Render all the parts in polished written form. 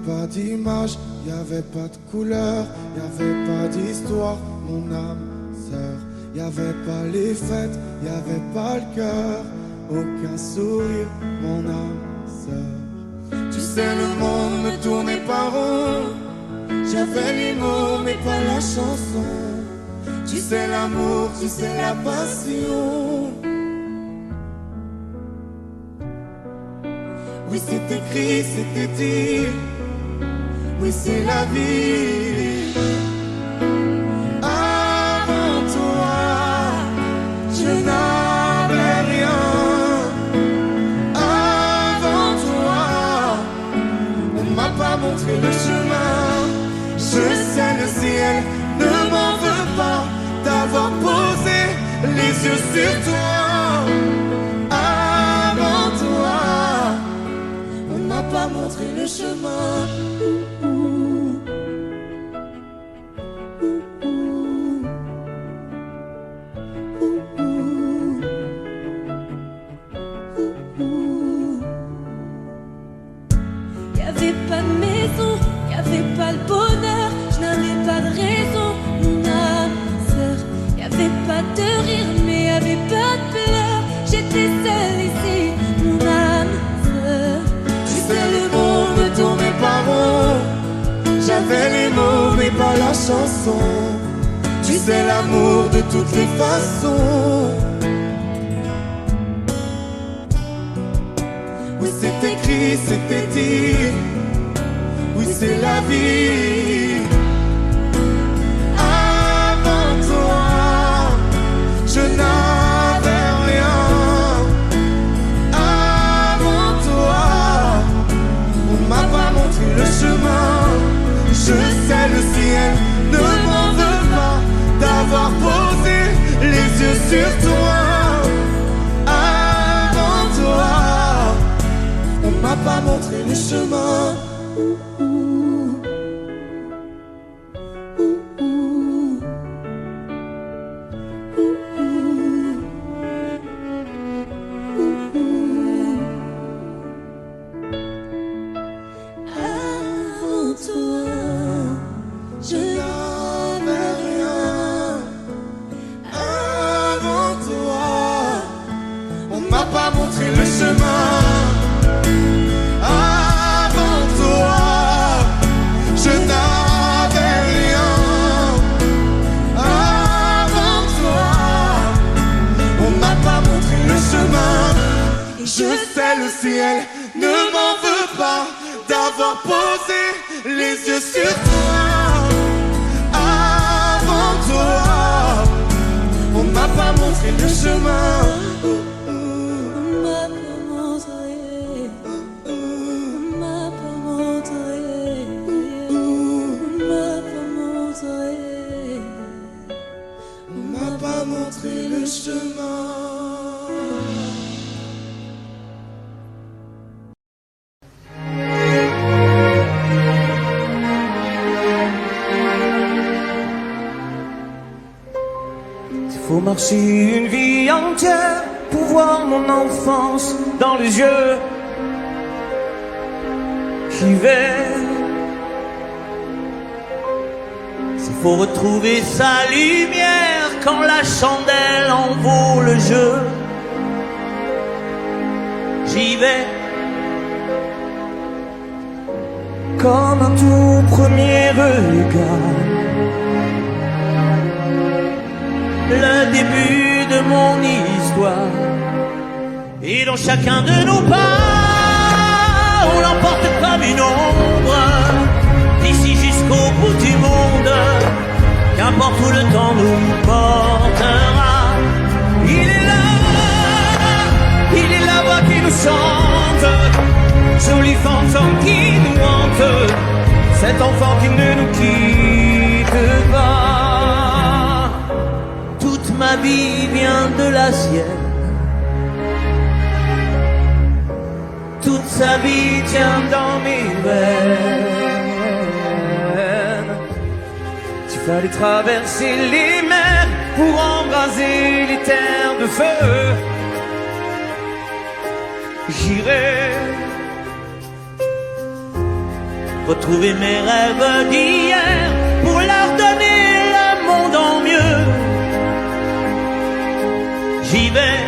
pas d'image, y avait pas de couleur, y avait pas d'histoire, mon âme sœur. Y avait pas les fêtes, y avait pas le cœur, aucun sourire, mon âme sœur. Tu sais, le monde ne tournait pas rond, j'avais les mots mais pas la chanson. Tu sais l'amour, tu sais la passion. Oui, c'est écrit, c'était dit. Oui, c'est la vie. Avant toi, je n'avais rien. Avant toi, on m'a pas montré le chemin. Je sais, le ciel ne m'en veut pas d'avoir posé les yeux sur toi. Avant toi, on m'a pas montré le chemin. Y'avait pas de maison, y'avait pas le bonheur, je n'avais pas de raison, mon âme sœur. Y'avait pas de rire, mais y'avait pas de pleurs. J'étais seule ici, mon âme sœur. Tu sais, le monde ne tournait pas rond, j'avais les mots mais pas la chanson. Tu sais, l'amour de toutes les façons. Oui, c'est écrit, c'était dit. Oui, c'est la vie. Avant toi, je n'avais rien. Avant toi, on m'a pas montré le chemin. Je sais, le ciel ne m'en veut pas d'avoir posé les yeux sur toi. Avant toi, on m'a pas montré le chemin. Avant toi, je n'avais rien. Avant toi, on m'a pas montré le chemin. Avant toi, je n'avais rien. Avant toi, on m'a pas montré le chemin. Je sais, le ciel ne m'en veut pas d'avoir posé les yeux sur toi. Avant toi, on m'a pas montré le chemin. on m'a pas montré, on m'a pas montré, on m'a pas montré. On m'a pas montré le chemin. Faut marcher une vie entière pour voir mon enfance dans les yeux. J'y vais. S'il faut retrouver sa lumière quand la chandelle en vaut le jeu. J'y vais. Comme un tout premier regard, le début de mon histoire. Et dans chacun de nos pas, on l'emporte comme une ombre, d'ici jusqu'au bout du monde. Qu'importe où le temps nous portera, il est la voix qui nous chante, joli fantôme qui nous hante, cet enfant qui ne nous quitte pas. Toute ma vie vient de la sienne, toute sa vie tient dans mes veines. Tu fallait traverser les mers pour embraser les terres de feu. J'irai retrouver mes rêves d'hier pour leur donner le monde en mieux. J'y vais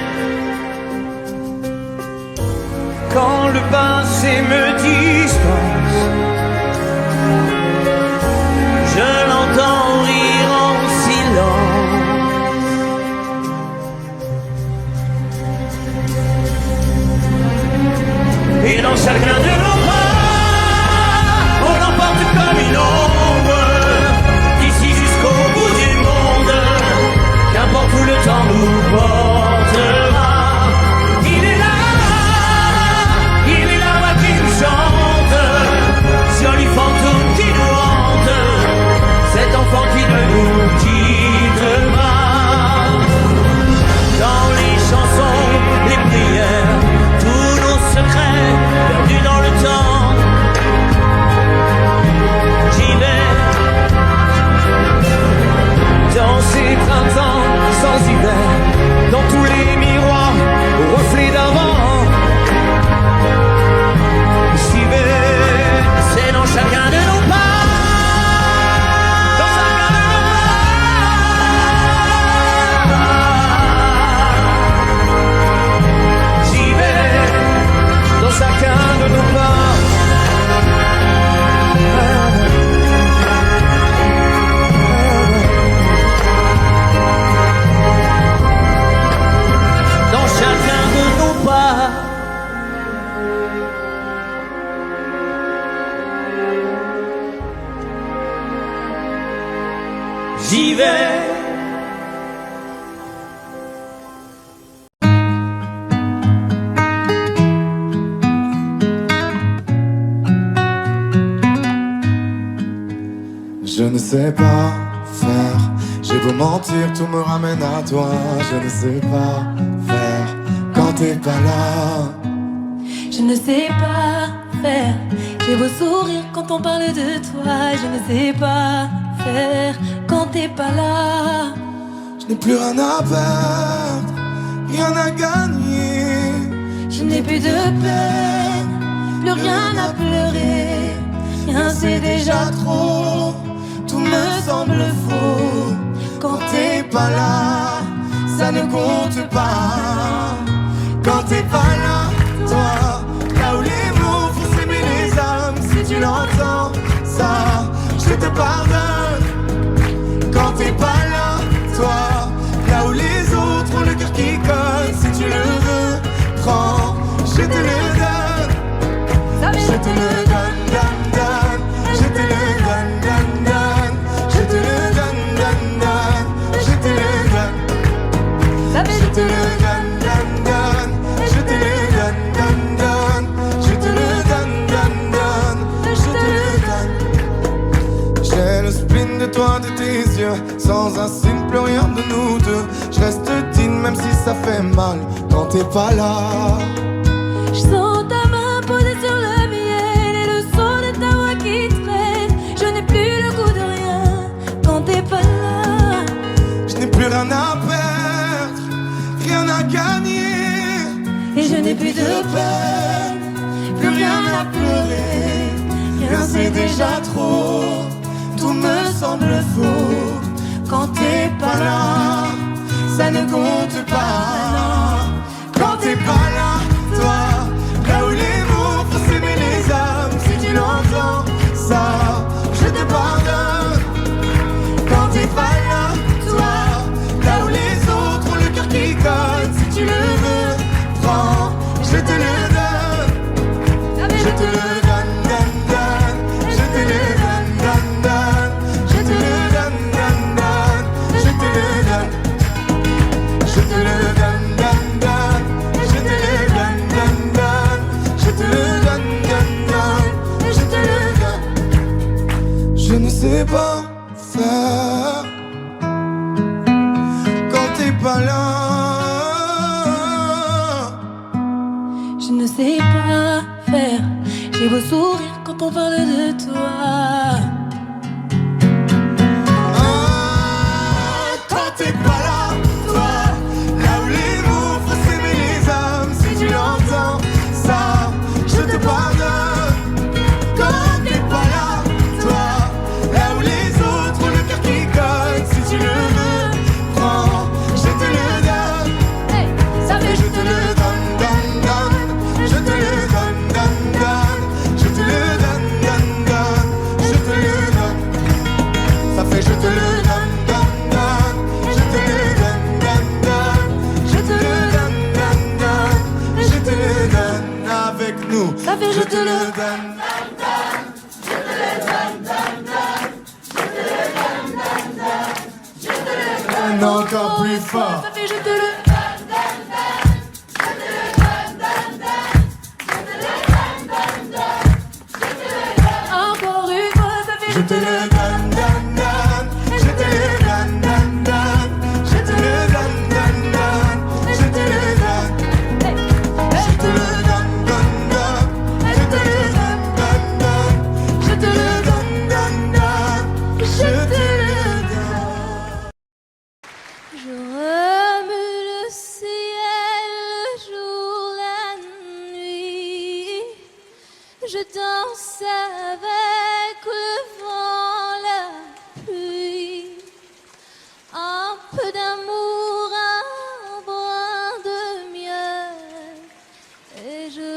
quand le passé me dispense. Je l'entends rire en silence. Et dans chacun de nos pas, on l'emporte comme une ombre, d'ici jusqu'au bout du monde, qu'importe où le temps nous portera. Il est là, moi qui nous chante, joli fantôme qui nous hante, cet enfant qui ne nous quitte pas. Dans les chansons, les prières, tous nos secrets perdus dans le temps. J'y vais dans ces printemps sans hiver, dans tous les miroirs aux reflets d'avant. J'y vais, c'est dans chacun de nos pas, dans chacun de nos pas. J'y vais dans chacun de nos pas. Dans chacun de nos pas. J'y vais. Je ne sais pas faire, j'ai beau mentir, tout me ramène à toi. Je ne sais pas faire quand t'es pas là. Je ne sais pas faire, j'ai beau sourire quand on parle de toi. Je ne sais pas faire quand t'es pas là. Je n'ai plus rien à perdre, rien à gagner. Je n'ai plus de peine, plus rien à pleurer. Rien c'est déjà trop, tout me semble faux. Quand t'es pas là, ça ne compte pas. Quand t'es pas là, toi, là où les mots font s'aimer les âmes. Si tu l'entends, ça, je te pardonne. Quand t'es pas là, toi, là où les autres ont le cœur qui colle. Si tu le veux, prends, je te le donne. Je te le donne, donne, donne. Je te le donne, donne, donne. Je te le donne, donne, donne. Je te le donne. Je te le donne, donne, donne. Je te le donne, donne, donne. Je te le donne, donne, donne. Je te le donne. J'ai le spin de toi, de tes yeux. Sans un signe, plus rien de nous deux. Je reste digne même si ça fait mal quand t'es pas là. Je sens ta main posée sur le miel et le son de ta voix qui traîne. Je n'ai plus le goût de rien quand t'es pas là. Je n'ai plus rien à perdre, rien à gagner. Et je n'ai plus de peine, plus rien à pleurer. Rien c'est déjà trop, tout me semble faux. Quand t'es pas là, ça ne compte pas. Quand t'es pas là, toi, là où les mots font s'aimer les âmes. Si tu l'entends, ça, je te pardonne. Quand t'es pas là, toi, là où les autres ont le cœur qui colle. Si tu le veux, prends, je te le donne. Je te le donne, donne, donne. Je te le donne, donne, donne. Je te le donne, donne, donne. Je te le donne. Je te le donne, donne, donne. Je te le donne, donne, donne. Je te le donne, donne, donne. Je te le donne. Je ne sais pas faire quand t'es pas là. Je ne sais pas faire, j'ai beau sourire quand on parle de toi. Quand t'es pas là, toi, là où les mots font s'aimer les âmes. Si tu l'entends, ça, je te pardonne. Quand t'es pas là, te le donne. Encore plus fort. Ça fait je te le encore une fois, ça fait Je te le donne, donne, donne. Je te le donne, donne, donne. Je te le donne, donne, donne. Je te le donne. Je te le donne, donne, donne. Je te le donne, donne, donne. Je te le donne, donne, donne. Je te le donne. Je remue le ciel, le jour, la nuit. Je danse avec le vent, la pluie. Un peu d'amour, un brin de miel. Et je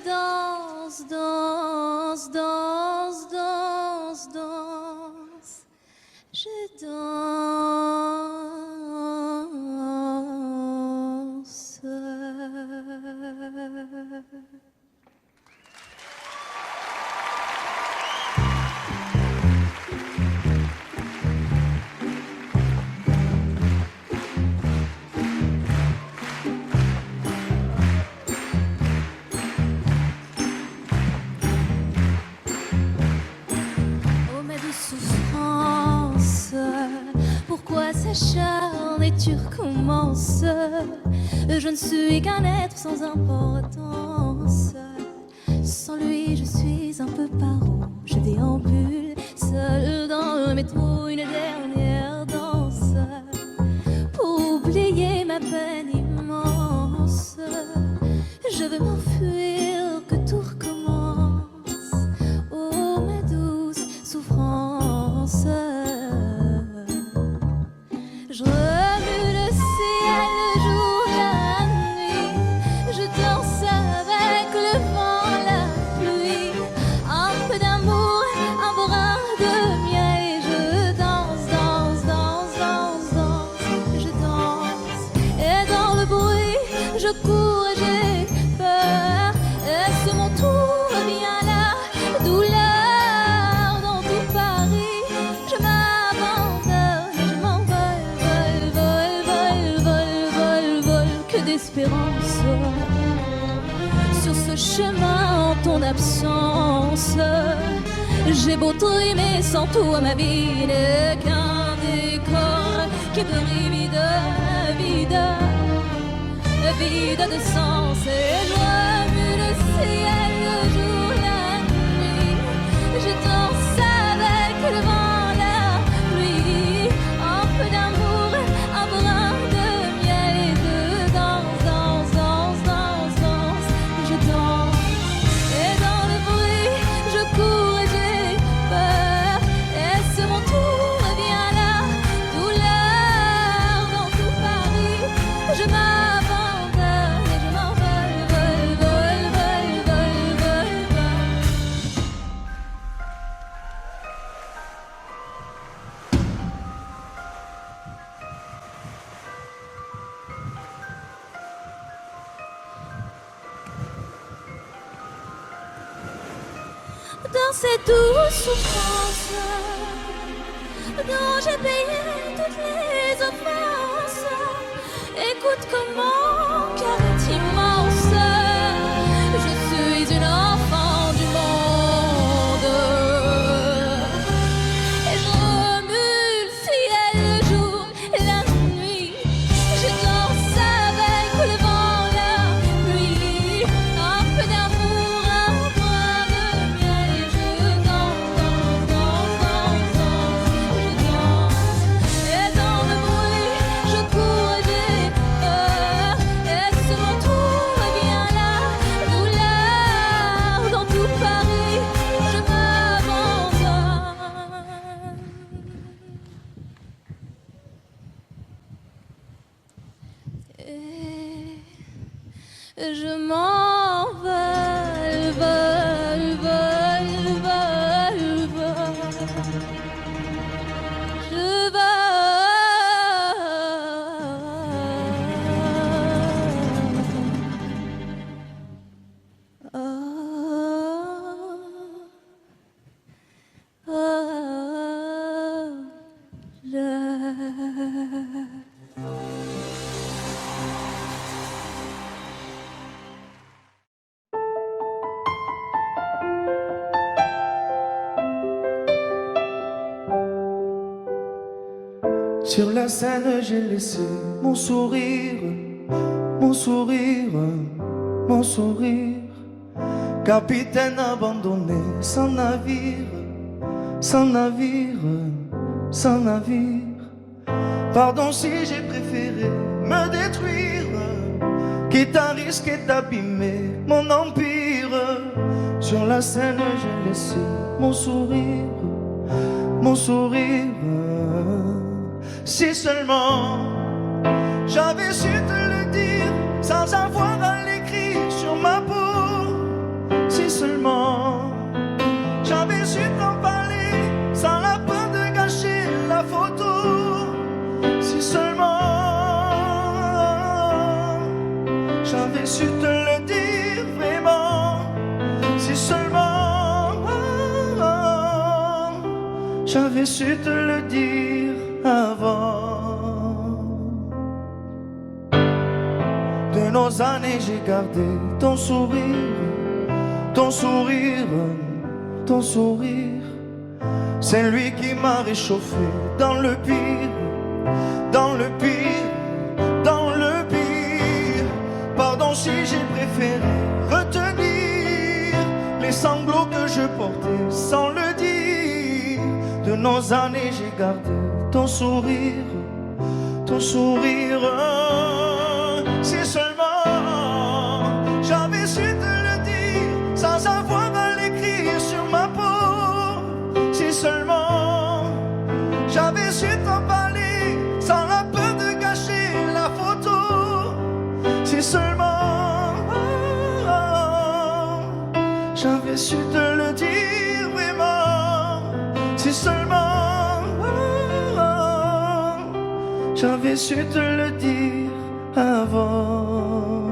danse, danse, danse, danse, danse. Je danse. Oh ma douce souffrance, pourquoi s'acharne et tu recommences? Je ne suis qu'un être sans importance. Sans lui je suis un peu paro. Je déambule seul dans le métro, une dernière danse pour oublier ma peine immense. Je veux m'enfuir, que tout recommence. Oh ma douce souffrance. Je remue le ciel, le jour, la nuit. Je danse avec le vent, la pluie. Un peu d'amour, un brin de miel. Et je danse, danse, danse, danse, danse. Je danse. Et dans le bruit, je cours et j'ai peur. Est-ce mon tour vient la douleur dans tout Paris? Je m'abandonne et je m'envole, vol, vol, vol, vol, vol, vol. Que d'espérance sur ce chemin en ton absence. J'ai beau trimer sans toi, ma vie n'est qu'un décor qui brille vide, vide, vide de sens. Et je remue le ciel, le jour, la nuit. Je danse avec le vent, la pluie. Un peu d'amour, un brin de miel. Et je danse, danse, danse, danse, danse. Je danse. Et dans le bruit, je cours et j'ai peur. Est-ce mon tour? Vient la douleur dans tout Paris. Je m'abandonne et je m'envole, vol, vol, vol, vol, vol, vol. Dans cette douce souffrance dont j'ai payé toutes les offenses, écoute comment cœur est immense. Je suis une enfant du monde. Et je remue le ciel, le jour et la nuit. Je danse avec le vent, la pluie. Un peu d'amour, un brin de miel. Et je danse, danse, danse, danse, danse. Je danse. Et dans le bruit, je cours et j'ai peur. Est-ce mon tour? Vient la douleur dans tout Paris. Je m'abandonne. Et je m'envole, vol, vol, vol, vol. Je vole. Sur la scène, j'ai laissé mon sourire, mon sourire, mon sourire. Capitaine abandonné, sans navire, sans navire, sans navire. Pardon si j'ai préféré me détruire, quitte à risquer d'abîmer mon empire. Sur la scène, j'ai laissé mon sourire, mon sourire. Si seulement j'avais su te le dire sans avoir à l'écrire sur ma peau. Si seulement j'avais su t'en parler sans la peur de gâcher la photo. Si seulement j'avais su te le dire vraiment. Si seulement j'avais su te le dire avant. De nos années j'ai gardé ton sourire, ton sourire, ton sourire. C'est lui qui m'a réchauffé dans le pire, dans le pire, dans le pire. Pardon si j'ai préféré retenir les sanglots que je portais sans le dire. De nos années j'ai gardé ton sourire, ton sourire. Si seulement j'avais su te le dire sans avoir à l'écrire sur ma peau. Si seulement j'avais su t'en parler sans la peur de gâcher la photo. Si seulement j'avais su te le dire vraiment. Si seulement j'avais su te le dire avant.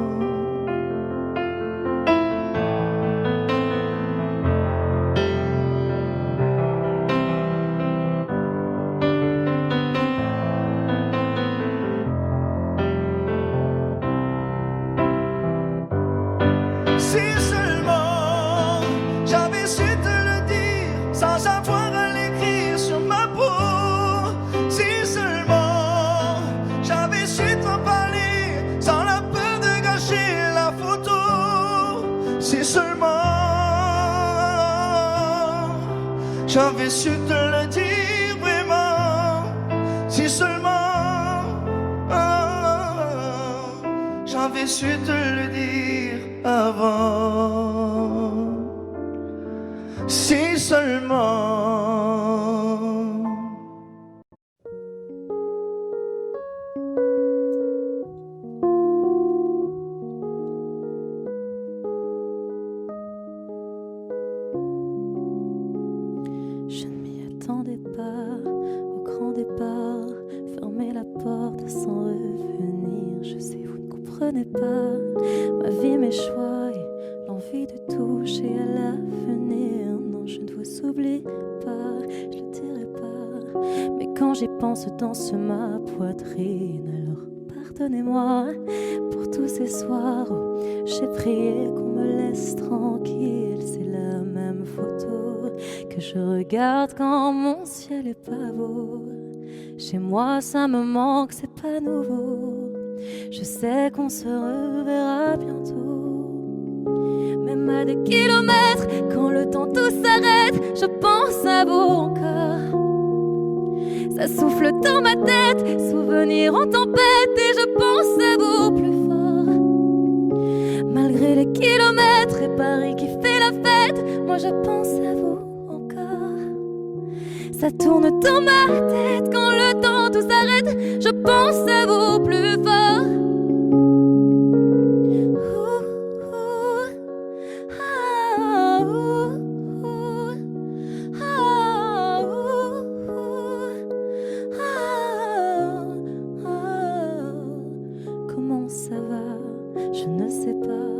Si seulement j'avais su te le dire sans avoir à l'écrire sur ma peau. Si seulement j'avais su t'en parler sans la peur de gâcher la photo. Si seulement j'avais su te le dire vraiment. Si seulement j'avais su te le dire avant. Si seulement. Je ne m'y attendais pas au grand départ. Fermer la porte sans revenir. Je sais, vous ne comprenez pas ma vie, mes choix et l'envie de toucher à l'avenir. Non, je ne vous oublie pas, je le dirai pas. Mais quand j'y pense, danse ma poitrine. Alors pardonnez-moi pour tous ces soirs où j'ai prié qu'on me laisse tranquille. C'est la même photo que je regarde quand mon ciel est pas beau. Chez moi ça me manque, c'est pas nouveau. Je sais qu'on se reverra bientôt. Même à des kilomètres, quand le temps tout s'arrête, je pense à vous encore. Ça souffle dans ma tête, souvenirs en tempête, et je pense à vous plus fort. Malgré les kilomètres et Paris qui fait la fête, moi je pense à vous encore. Ça tourne dans ma tête, quand le temps tout s'arrête, je pense à vous plus fort. Comment ça va? Je ne sais pas.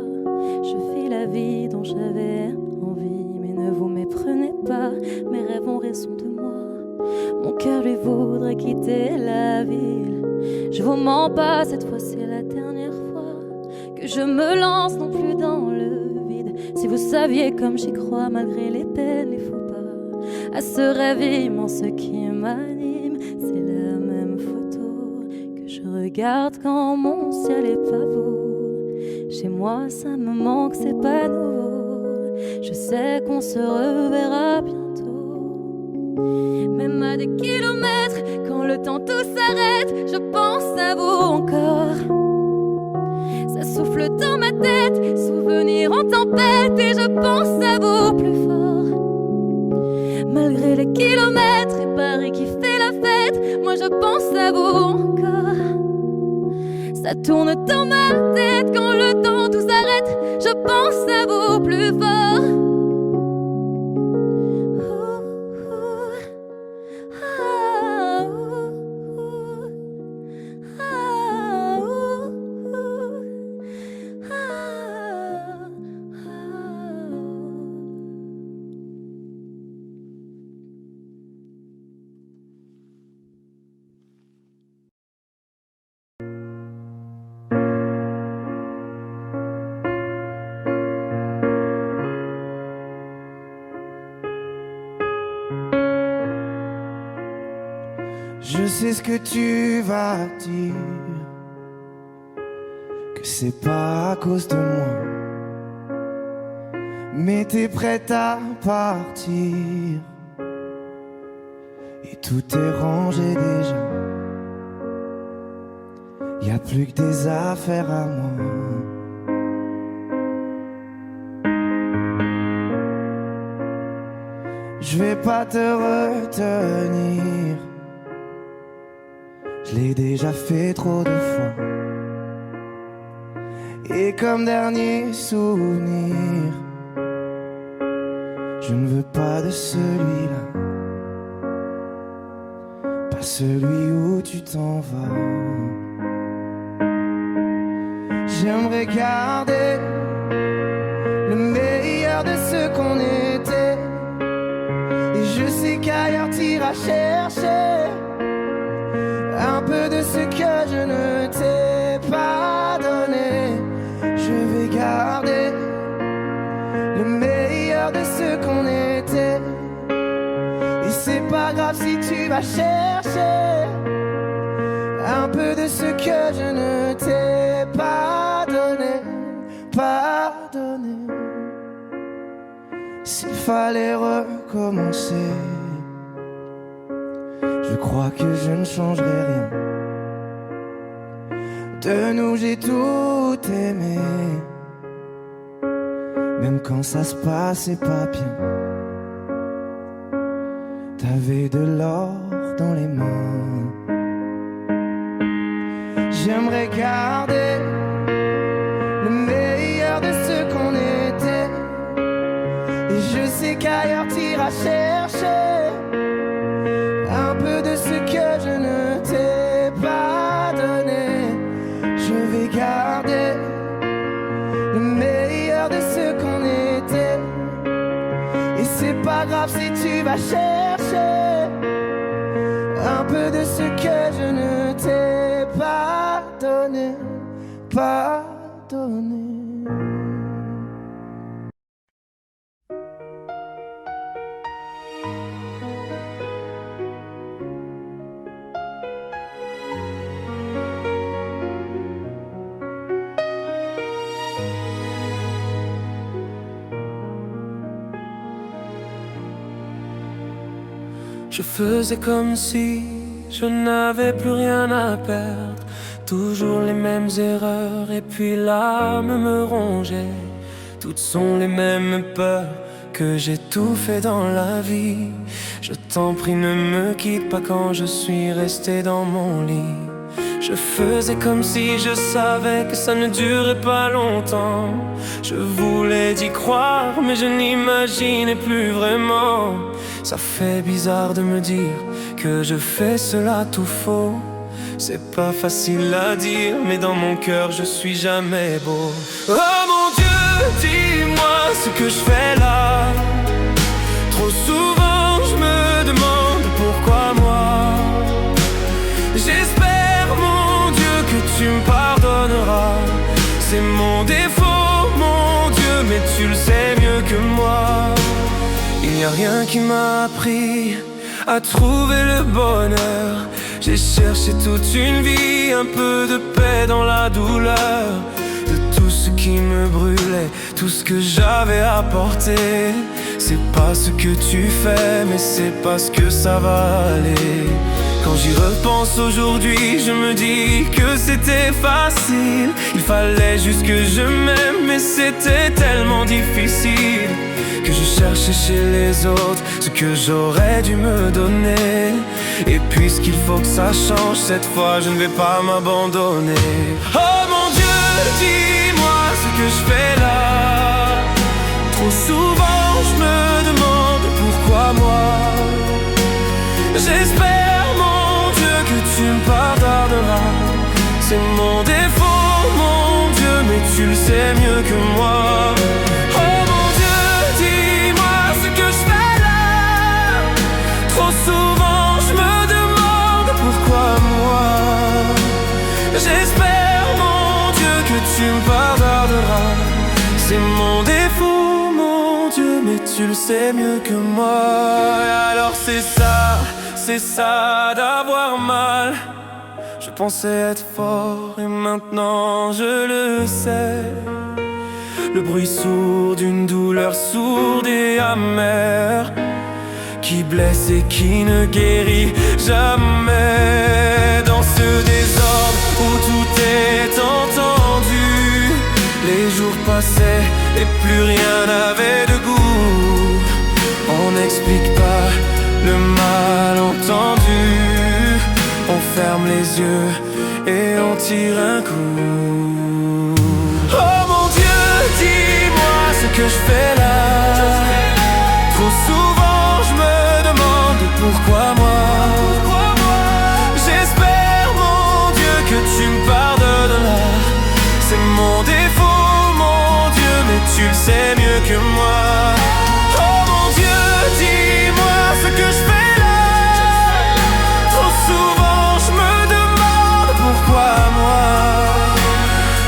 Je fais la vie dont j'avais envie, mais ne vous méprenez pas. Mes rêves ont raison de moi. Mon cœur lui voudrait quitter la ville. Je vous mens pas, cette fois c'est la dernière fois que je me lance non plus dans le vide. Si vous saviez comme j'y crois malgré les peines, les faux pas, à ce rêve immense qui m'anime, c'est la même faute regarde quand mon ciel est pas beau. Chez moi ça me manque, c'est pas nouveau. Je sais qu'on se reverra bientôt. Même à des kilomètres, quand le temps tout s'arrête, je pense à vous encore. Ça souffle dans ma tête, souvenirs en tempête, et je pense à vous plus fort. Malgré les kilomètres et Paris qui fait la fête, moi je pense à vous encore. Ça tourne dans ma tête quand le temps tout s'arrête, je pense à vous plus fort. Je sais ce que tu vas dire, que c'est pas à cause de moi, mais t'es prête à partir et tout est rangé déjà. Y a plus que des affaires à moi. Je vais pas te retenir, je l'ai déjà fait trop de fois. Et comme dernier souvenir, je ne veux pas de celui-là, pas celui où tu t'en vas. J'aimerais garder le meilleur de ce qu'on était, et je sais qu'ailleurs t'iras chercher un peu de ce que je ne t'ai pas donné. Je vais garder le meilleur de ce qu'on était, et c'est pas grave si tu vas chercher un peu de ce que je ne t'ai pas donné, pas donné. S'il fallait recommencer, je crois que je ne changerai rien. De nous j'ai tout aimé, même quand ça se passait pas bien. T'avais de l'or dans les mains. J'aimerais garder le meilleur de ce qu'on était, et je sais qu'ailleurs t'iras chercher un peu de ce que je ne t'ai pas donné. Je vais garder le meilleur de ce qu'on était, et c'est pas grave si tu vas chercher un peu de ce que je ne t'ai pas donné, pas donné. Je faisais comme si je n'avais plus rien à perdre, toujours les mêmes erreurs, et puis l'âme me rongeait. Toutes sont les mêmes peurs que j'ai tout fait dans la vie. Je t'en prie, ne me quitte pas quand je suis resté dans mon lit. Je faisais comme si je savais que ça ne durait pas longtemps. Je voulais y croire, mais je n'imaginais plus vraiment. Ça fait bizarre de me dire que je fais cela tout faux. C'est pas facile à dire, mais dans mon cœur je suis jamais beau. Oh mon Dieu, dis-moi ce que je fais là. Trop souvent je me demande pourquoi moi. J'espère mon Dieu que tu me pardonneras. C'est mon défaut mon Dieu, mais tu le sais mieux que moi. Il n'y a rien qui m'a appris à trouver le bonheur. J'ai cherché toute une vie, un peu de paix dans la douleur de tout ce qui me brûlait, tout ce que j'avais apporté. C'est pas ce que tu fais, mais c'est parce que ça va aller. Quand j'y repense aujourd'hui, je me dis que c'était facile. Il fallait juste que je m'aime, mais c'était tellement difficile que je cherchais chez les autres ce que j'aurais dû me donner. Et puisqu'il faut que ça change, cette fois je ne vais pas m'abandonner. Oh mon Dieu, dis-moi ce que je fais là. Trop souvent je me demande pourquoi moi. J'espère mon Dieu que tu me pardonneras. C'est mon défaut mon Dieu, mais tu le sais mieux que moi. Oh mon Dieu, dis-moi ce que je fais là. Trop souvent je me demande pourquoi moi. J'espère mon Dieu que tu me pardonneras. C'est mon défaut mon Dieu, mais tu le sais mieux que moi. Et alors c'est ça d'avoir mal. Je pensais être fort et maintenant je le sais. Le bruit sourd d'une douleur sourde et amère qui blesse et qui ne guérit jamais. Dans ce désordre où tout est entendu, les jours passaient et plus rien n'avait de goût. On n'explique pas le malentendu. On ferme les yeux et on tire un coup. Oh mon Dieu, dis-moi ce que je fais là. Trop souvent je me demande pourquoi moi. J'espère mon Dieu que tu me pardonneras. C'est mon défaut mon Dieu, mais tu le sais mieux que moi. Oh mon Dieu, dis-moi ce que je fais là. Trop souvent je me demande pourquoi moi.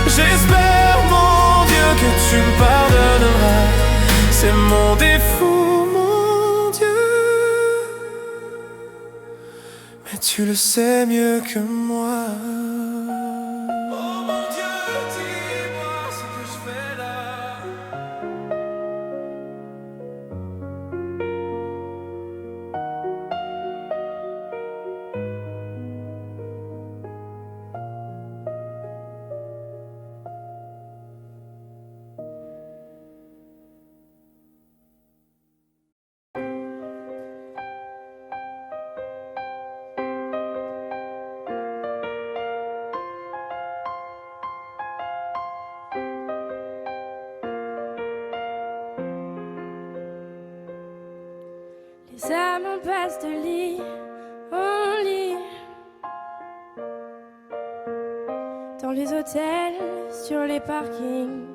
J'espère mon Dieu que tu me pardonneras. C'est mon défaut mon Dieu, mais tu le sais mieux que moi. Oh mon Dieu, dis-moi ce que je fais là. Les âmes passent de lit en lit, dans les hôtels, sur les parkings,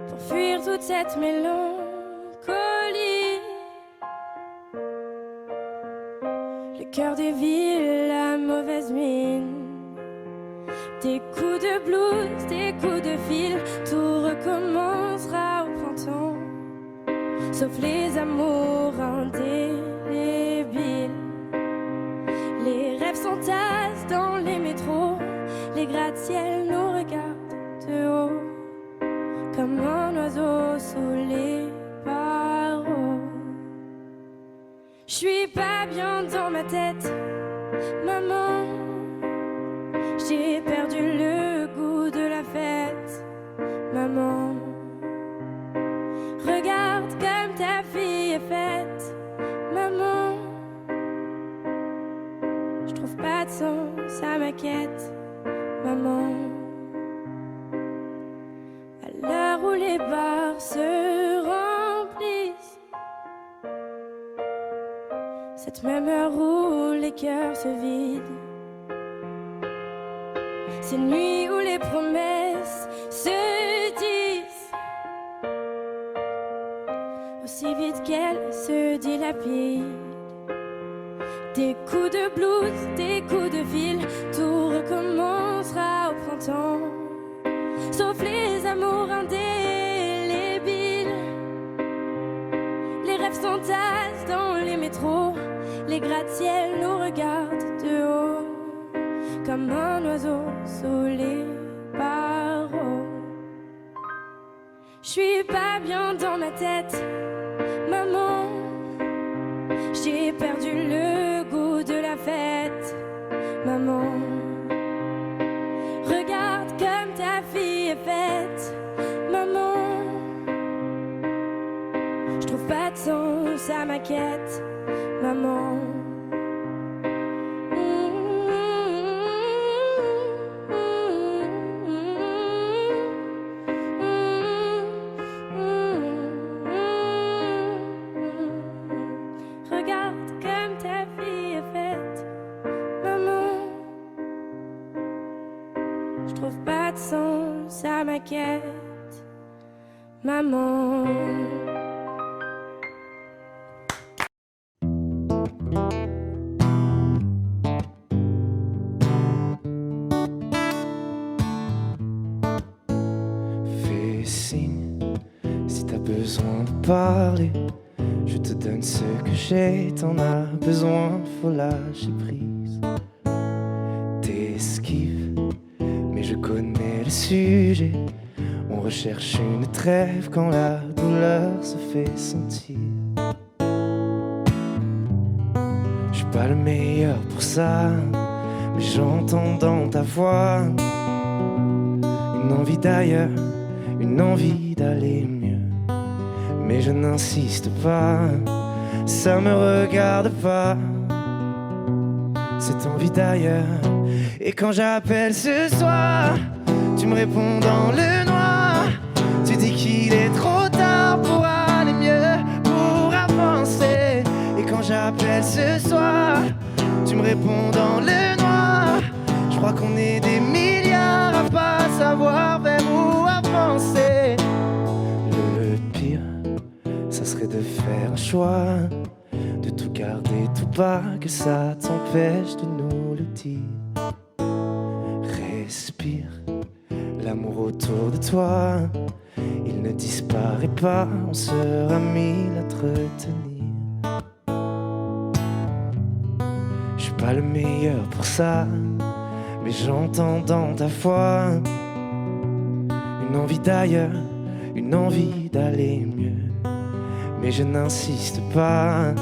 pour fuir toute cette mélancolie. Le cœur des villes, la mauvaise mine, des coups de blues, des coups de fil, tout recommencera au printemps. Sauf les amours indélébiles. Les rêves s'entassent dans les métros. Les gratte-ciels nous regardent de haut, comme un oiseau sous les barreaux. J'suis pas bien dans ma tête, maman. J'ai perdu le goût de la fête, maman. Regarde comme ta fille est faite, maman. Je trouve pas de sens à ma quête, maman. À l'heure où les bars se remplissent, cette même heure où les cœurs se vident, ces nuits où les promesses se disent aussi vite qu'elles se dilapident. Des coups de blues, des coups de fil, tout recommencera au printemps. Sauf les amours indélébiles. Les rêves s'entassent dans les métros. Les des gratte-ciels nous regardent de haut, comme un oiseau sous les barreaux. Je suis pas bien dans ma tête, maman. J'ai perdu le goût de la fête, maman. Regarde comme ta fille est faite, maman. Je trouve pas de sens à ma quête, maman. Regarde comme ta fille est faite, maman. Je trouve pas de sens à ma quête, maman. Fais signe si t'as besoin de parler. Je te donne ce que j'ai, t'en as besoin, faut lâcher prise. T'esquives, mais je connais le sujet. On recherche une trêve quand la douleur se fait sentir. Je suis pas le meilleur pour ça, mais j'entends dans ta voix une envie d'ailleurs, une envie d'aller mieux. Mais je n'insiste pas, ça me regarde pas, cette envie d'ailleurs. Et quand j'appelle ce soir, tu me réponds dans le noir. Tu dis qu'il est trop tard pour aller mieux, pour avancer. Et quand j'appelle ce soir, tu me réponds dans le noir. Je crois qu'on est des milliards à pas savoir vers où avancer. Le pire, ça serait de faire un choix, de tout garder, tout pas, que ça t'empêche de nous le dire. Respire, l'amour autour de toi, il ne disparaît pas, on sera mille à te retenir. Je suis pas le meilleur pour ça, mais j'entends dans ta voix une envie d'ailleurs, une envie d'aller mieux. Mais je n'insiste pas,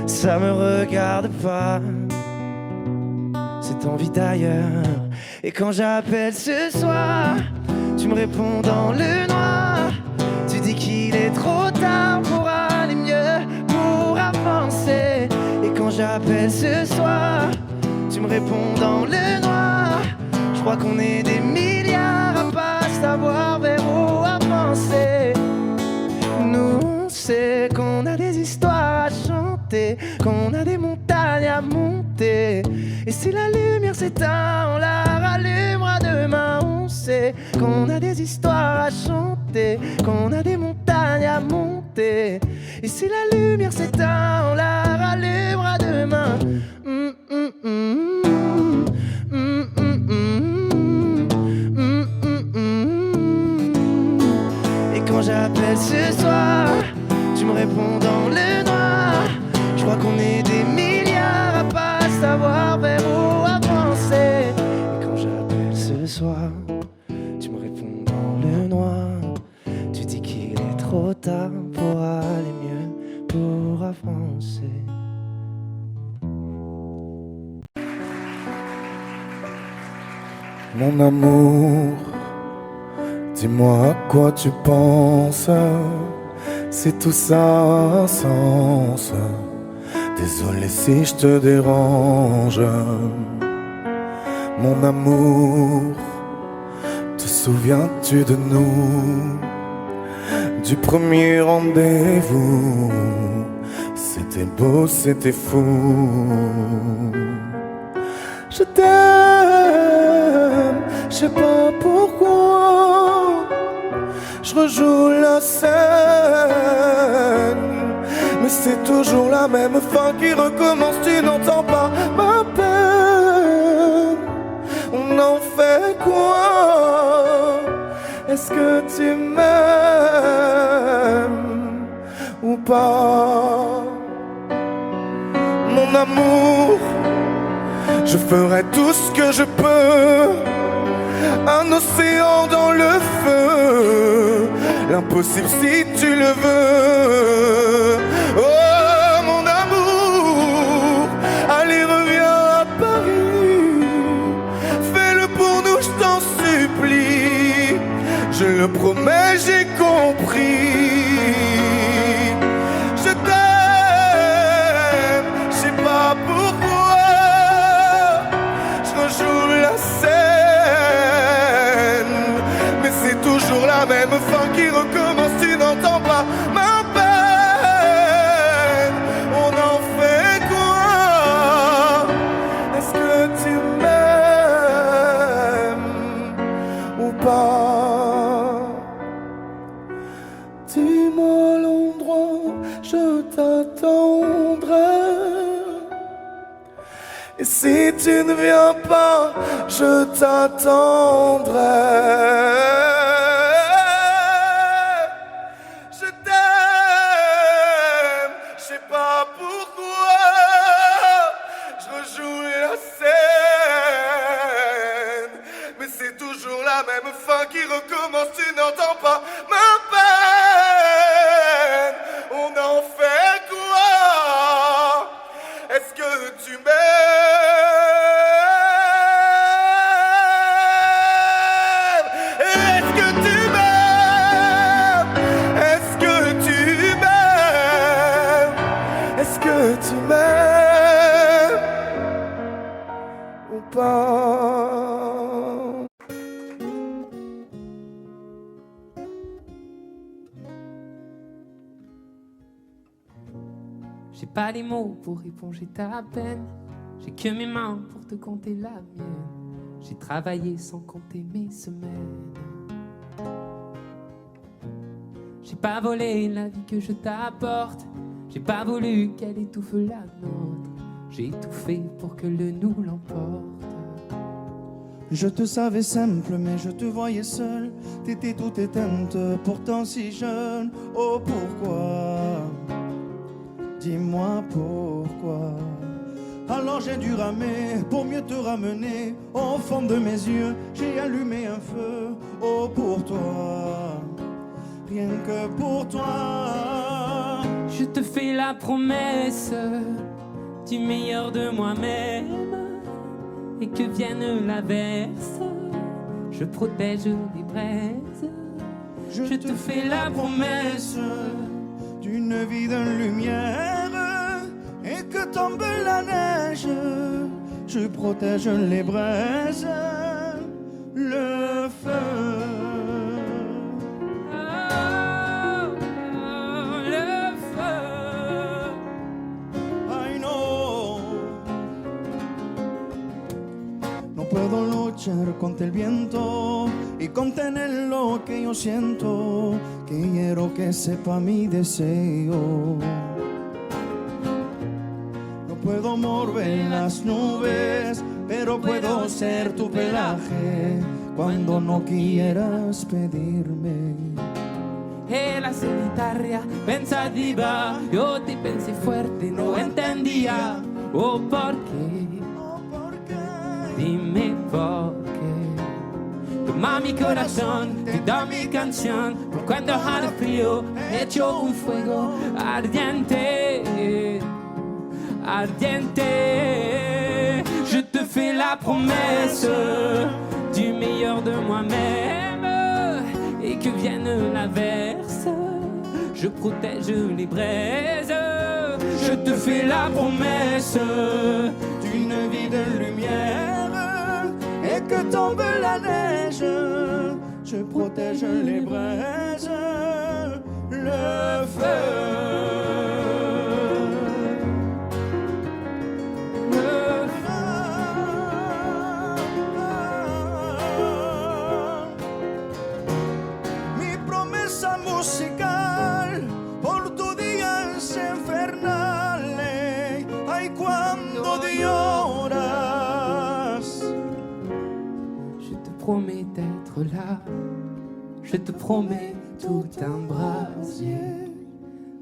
ça me regarde pas, cette envie d'ailleurs. Et quand j'appelle ce soir, tu me réponds dans le noir. Tu dis qu'il est trop tard pour aller mieux, pour avancer. Et quand j'appelle ce soir, tu me réponds dans le noir. Je crois qu'on est des milliards à pas savoir vers où avancer. Nous on sait qu'on a des histoires à chanter, qu'on a des montagnes à monter. Et si la lumière s'éteint, on la rallumera demain. On sait qu'on a des histoires à chanter, qu'on a des montagnes à monter. Et si la lumière s'éteint, on la rallumera demain. Et quand j'appelle ce soir, tu me réponds dans le noir. Je crois qu'on est des milliards à pas savoir vers où avancer. Et quand j'appelle ce soir, tu me réponds dans le noir. Tu dis qu'il est trop tard pour aller mieux, pour avancer. Mon amour, dis-moi à quoi tu penses. Si tout ça a un sens. Désolé si je te dérange. Mon amour, te souviens-tu de nous? Du premier rendez-vous. C'était beau, c'était fou. Je t'aime, je sais pas pourquoi. Je rejoue la scène, mais c'est toujours la même fin qui recommence. Tu n'entends pas ma peine. On en fait quoi? Est-ce que tu m'aimes ou pas? Mon amour, je ferai tout ce que je peux. Un océan dans le feu, l'impossible si tu le veux. Oh mon amour, allez reviens à Paris, fais-le pour nous, je t'en supplie. Je le promets, j'ai compris. Je t'aime, je sais pas pourquoi, je rejoue la scène, mais c'est toujours la même fin qui recommence, tu n'entends pas ma peine. On en fait quoi? Est-ce que tu m'aimes ou pas? Dis-moi l'endroit, je t'attendrai. Et si tu ne viens pas, je t'attendrai. Je t'aime, je sais pas pourquoi, je rejoue la scène, mais c'est toujours la même fin qui recommence, tu n'entends pas ma peine. On en fait quoi? Est-ce que tu m'aimes? Est-ce que tu m'aimes? Est-ce que tu m'aimes? Est-ce que tu m'aimes ou pas? J'ai pas les mots pour éponger ta peine. J'ai que mes mains pour te compter la mienne. J'ai travaillé sans compter mes semaines. J'ai pas volé la vie que je t'apporte. J'ai pas voulu qu'elle étouffe la nôtre. J'ai tout fait pour que le nous l'emporte. Je te savais simple, mais je te voyais seul. T'étais toute éteinte, pourtant si jeune. Oh pourquoi? Dis-moi pourquoi. Alors j'ai dû ramer pour mieux te ramener. Au fond de mes yeux, j'ai allumé un feu. Oh pour toi, rien que pour toi. Je te fais la promesse du meilleur de moi-même. Et que vienne l'averse, je protège les braises. Je te fais la promesse d'une vie de lumière. Et que tombe la neige, je protège les braises, le feu. Le feu. I know. No puedo luchar contra el viento y contener lo que yo siento. Quiero que sepa mi deseo. Puedo mover las nubes, pero puedo ser tu pelaje cuando no quieras pedirme. Era solitaria, pensativa, yo te pensé fuerte, no entendía. Oh, ¿por qué? Dime por qué. Toma mi corazón, te da mi canción, por cuando haga frío, hecho un fuego ardiente. Ardiente, je te fais la promesse du meilleur de moi-même. Et que vienne l'averse, je protège les braises. Je te fais la promesse d'une vie de lumière. Et que tombe la neige, je protège les braises, le feu. Musical por tu días infernales. Ay, cuando lloras. Je te promets d'être là. Je te promets tout un brasier,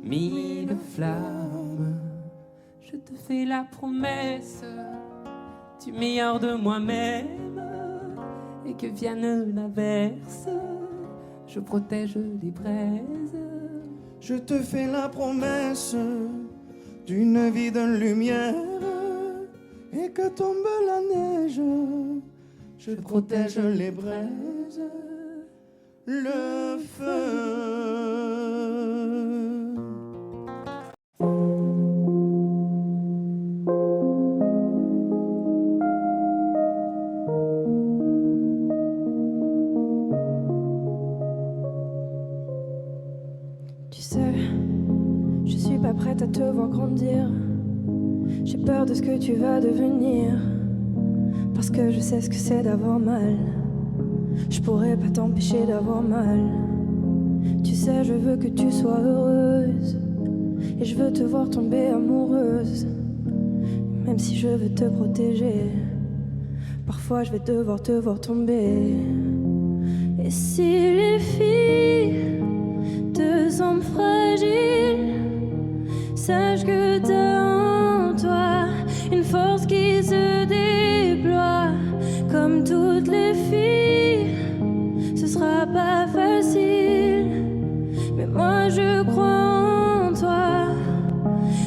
mille flammes. Je Je te fais la promesse du meilleur de moi-même. Et que vienne l'averse, je protège les braises. Je te fais la promesse d'une vie de lumière. Et que tombe la neige, je protège les braises, le feu. Tu sais, je suis pas prête à te voir grandir. J'ai peur de ce que tu vas devenir, parce que je sais ce que c'est d'avoir mal. Je pourrais pas t'empêcher d'avoir mal. Tu sais, je veux que tu sois heureuse, et je veux te voir tomber amoureuse. Même si je veux te protéger, parfois je vais devoir te voir tomber. Et si les filles te semblent fragiles, sache que t'as en toi une force qui se déploie. Comme toutes les filles, ce sera pas facile, mais moi je crois en toi.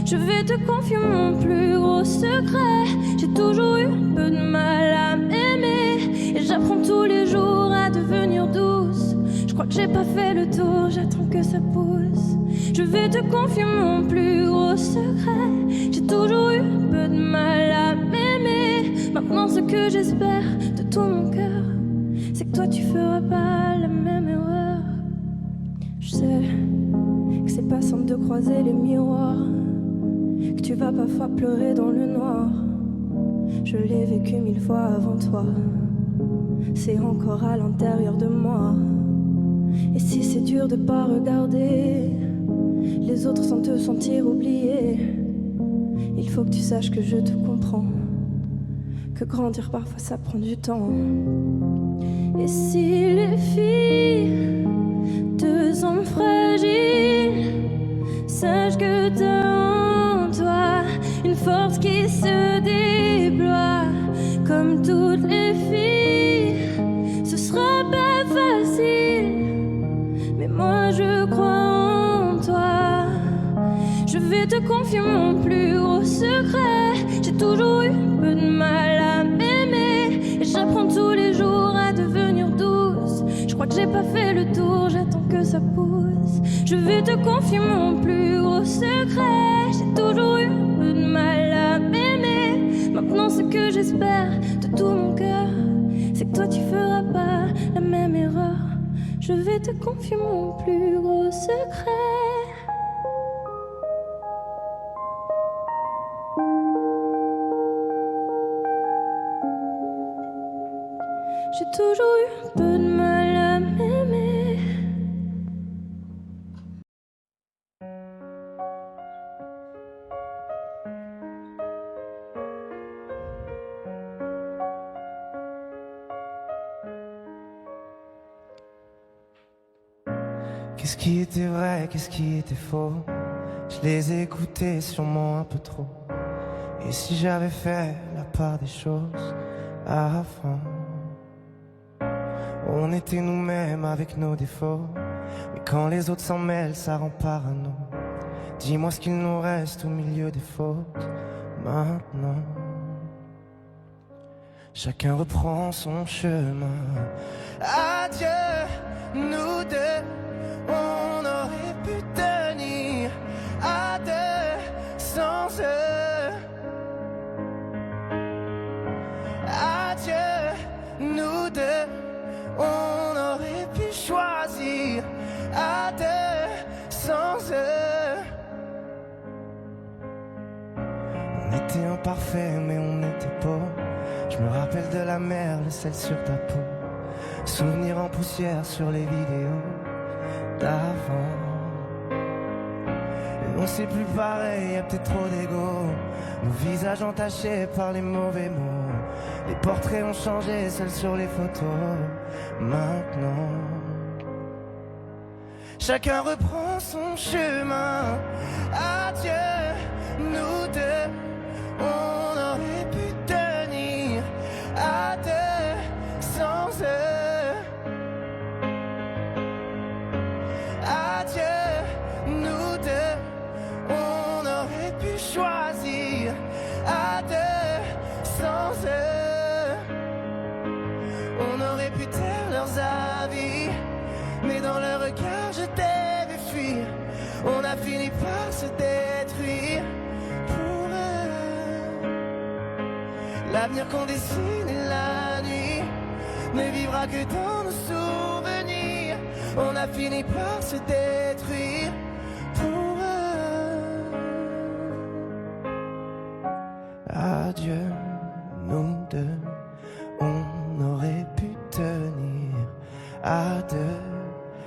Je vais te confier mon plus gros secret. J'ai toujours eu un peu de mal à m'aimer, et j'apprends tous les jours à devenir douce. Je crois que j'ai pas fait le tour, j'attends que ça pousse. Je vais te confier mon plus gros secret. J'ai toujours eu un peu de mal à m'aimer. Maintenant ce que j'espère de tout mon cœur, c'est que toi tu feras pas la même erreur. Je sais que c'est pas simple de croiser les miroirs, que tu vas parfois pleurer dans le noir. Je l'ai vécu 1000 fois avant toi, c'est encore à l'intérieur de moi. Et si c'est dur de pas regarder les autres sans te sentir oublié, il faut que tu saches que je te comprends, que grandir parfois ça prend du temps. Et si les filles te semblent fragiles, sache que t'as en toi une force qui se déploie. Comme toutes les filles, ce sera pas facile, mais moi je crois en toi. Je vais te confier mon plus gros secret. J'ai toujours eu un peu de mal à m'aimer, et j'apprends tous les jours à devenir douce. Je crois que j'ai pas fait le tour, j'attends que ça pousse. Je vais te confier mon plus gros secret. J'ai toujours eu un peu de mal à m'aimer. Maintenant ce que j'espère de tout mon cœur, c'est que toi tu feras pas la même erreur. Je vais te confier mon plus gros secret. J'ai toujours eu un peu de mal à m'aimer. Qu'est-ce qui était vrai, qu'est-ce qui était faux? Je les ai écoutés sûrement un peu trop. Et si j'avais fait la part des choses avant, on était nous-mêmes avec nos défauts. Mais quand les autres s'en mêlent, ça rend parano. Dis-moi ce qu'il nous reste au milieu des fautes maintenant. Chacun reprend son chemin. Adieu, nous deux. On aurait pu tenir à deux sans eux. Adieu, nous deux. On aurait pu choisir à deux sans eux. On était imparfaits mais on était beaux. Je me rappelle de la mer, le sel sur ta peau. Souvenirs en poussière sur les vidéos d'avant. Et on sait plus pareil, y'a peut-être trop d'ego. Nos visages entachés par les mauvais mots. Les portraits ont changé, seuls sur les photos. Maintenant, chacun reprend son chemin. Adieu, nous deux, on aurait pu tenir à deux sans eux. Adieu, nous deux, on aurait pu choisir à deux sans eux. On aurait pu taire leurs avis, mais dans leur regard je t'ai vu fuir. On a fini par se détruire pour eux. L'avenir qu'on dessine et la nuit ne vivra que dans nos souvenirs. On a fini par se détruire pour eux. Adieu, nous deux, on aurait pu tenir à deux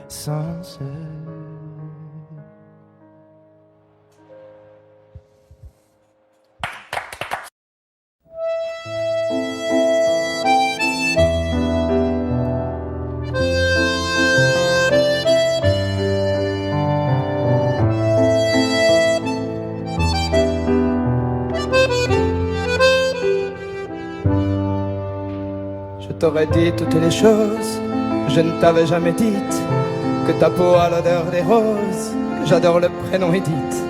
sans eux. Je t'aurais dit toutes les choses que je ne t'avais jamais dites, que ta peau a l'odeur des roses, que j'adore le prénom Edith.